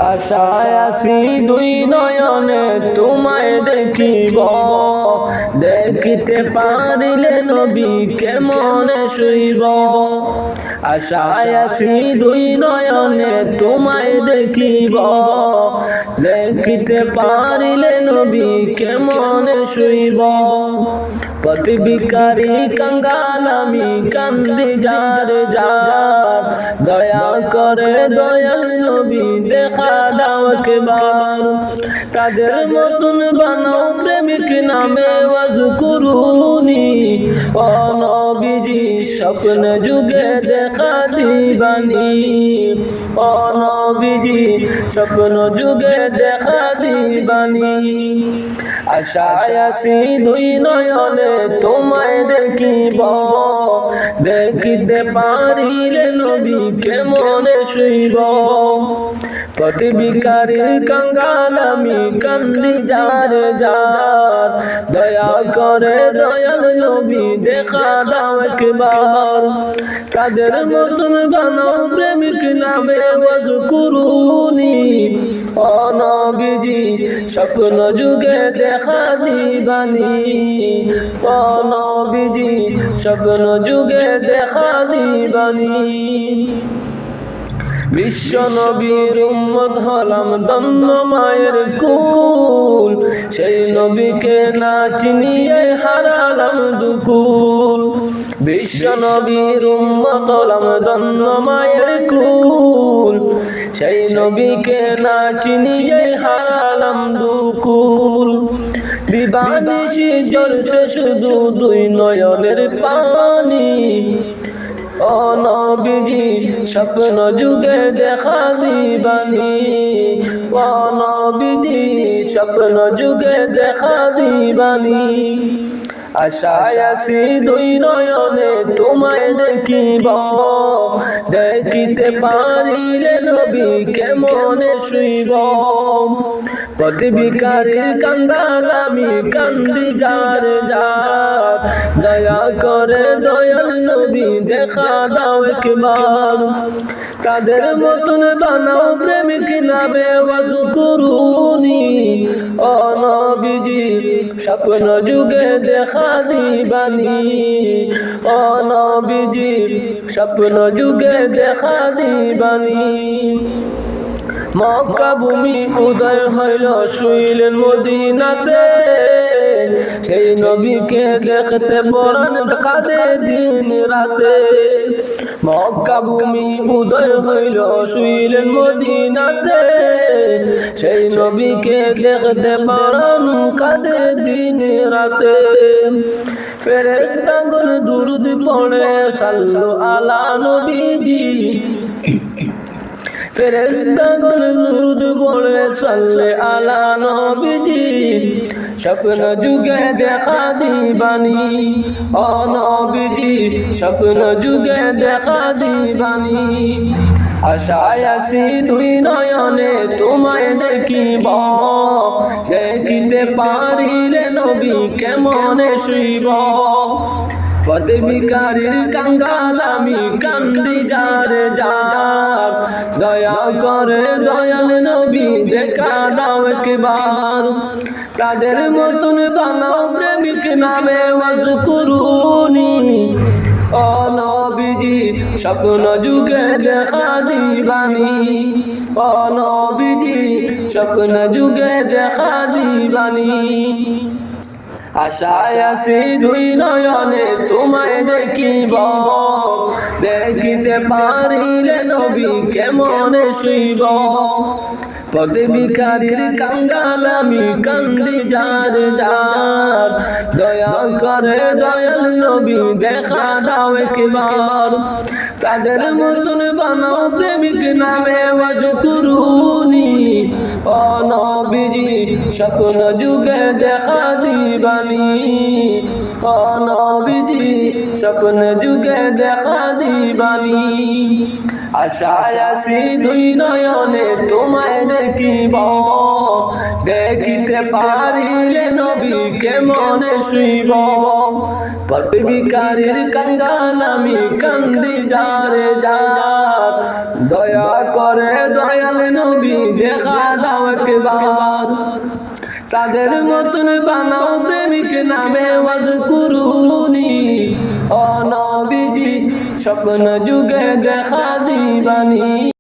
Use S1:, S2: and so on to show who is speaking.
S1: আশায় আছি দুই নয়নে তোমায় দেখিব, দেখিতে পারিলে নবী কেমনে শুইব। আশায় আছি দুই নয়নে তোমায় দেখিব, দেখিতে পারিলে নবী কেমনে শুইব। পথ ভিখারি কাঙ্গাল আমি কান্দি যার যার, দয়া করে দয়াল নবী দেখা দাও একবার। তাদের মতন বানাও প্রেমিক নামে ওয়াজকুরুনি, ও নবীজি স্বপ্ন যুগে দেখা দিবানি, ও নবীজি স্বপ্ন যুগে দেখা দিবানি। আশায় আছি দুই নয়নে তোমায় দেখিব, দেখিতে পারিলে নবী কেমনে শুইব। পথ ভিখারির কাঙ্গাল আমি কান্দি যার যার, দয়া করে দয়াল নবী দেখা দাও একবার। তাদের মতন বানাও প্রেমিক নামে ওয়াজকুরুনি, ও নবীজি স্বপ্ন যুগে দেখা দিবানি, ও নবীজি স্বপ্ন যুগে দেখা দিবানি। বিশ্ব নবীর উম্মত হলাম ধন্য মায়ের কুল, সেই নবীকে না চিনিয়ে হারালাম দুকুল। বিশ্ব নবীর উম্মত হলাম ধন্য মায়ের কুল, সেই নবীকে না চিনিয়ে হারালাম দুকুল। দিবানিশি জ্বলছে শুধু দুই নয়নের পানি, ও নবীজি স্বপ্ন যুগে দেখা দিবানি, ও নবীজি স্বপ্ন যুগে দেখা দিবানি। আশায় আছি দুই নয়নে তোমায় দেখিব, দেখিতে পারিলে নবী কেমনে শুইব। পথ ভিখারির কাঙ্গাল আমি কান্দি যার যার, দয়া করে দয়াল নবী দেখা দাও একবার। তাদের মতন বানাও প্রেমিক নামে ওয়াজকুরুনি, ও নবীজি স্বপ্ন যুগে দেখা দিবানি, ও নবীজি স্বপ্ন যুগে দেখা দিবানি। মক্কা ভূমি উদয় হইল শুইলেন মদিনাতে, সেই নবীকে দেখতে পরাণ কাঁদে দিন রাতে। মক্কা ভূমি উদয় হইল শুইলেন মদিনাতে, সেই নবীকে দেখতে পরাণ কাঁদে দিন রাতে। ফেরেশতাগণ দুরূদ পড়ে সাল্লু আলা নবীজি, ফেরেশতাগণ দুরূদ পড়ে সাল্লে আলা নবীজি, স্বপ্ন যুগে দেখা দিবানি, ও নবীজি স্বপ্ন যুগে দেখা দিবানি। আশায় আছি দুই নয়নে তোমায় দেখিব, দেখিতে পারিলে নবী কেমনে শুইব। পথ ভিখারির কাঙ্গাল আমি কান্দি যার যার, দয়া করে দয়াল নবী দেখা দাও একবার। তাদের মতন বানাও প্রেমিক নামে ওয়াজকুরুনি, ও নবীজি স্বপ্ন যুগে দেখা দিবানি, ও নবীজি স্বপ্ন যুগে দেখা দিবানি। আশায় আছি দুই নয়নে তোমায় দেখিব, দেখিতে পারিলে নবী কেমনে শুইব। পথ ভিখারির কাঙ্গাল আমি কান্দি যার যার, দয়া করে দয়াল নবী দেখা দাও একবার। তাদের মতন বানাও প্রেমিক নামে ওয়াজকুরুনি, ও নবীজি স্বপ্ন যুগে দেখা দিবানি, ও নবীজি স্বপ্ন যুগে দেখা দিবানি। আশায় আছি দুই নয়নে তোমায় দেখিব, দেখিতে চিনতে পারিলে নবীকে মনে শুইব পট ভিখারির কাঙ্গাল আমি কান্দি যারে যার দয়া করে দয়াল নবী দেখা দাও একবার তাদের মতন বানাও প্রেমিক নামে ওয়াজকুরুনি ও নবীজি স্বপ্ন যুগে দেখা দিবানি।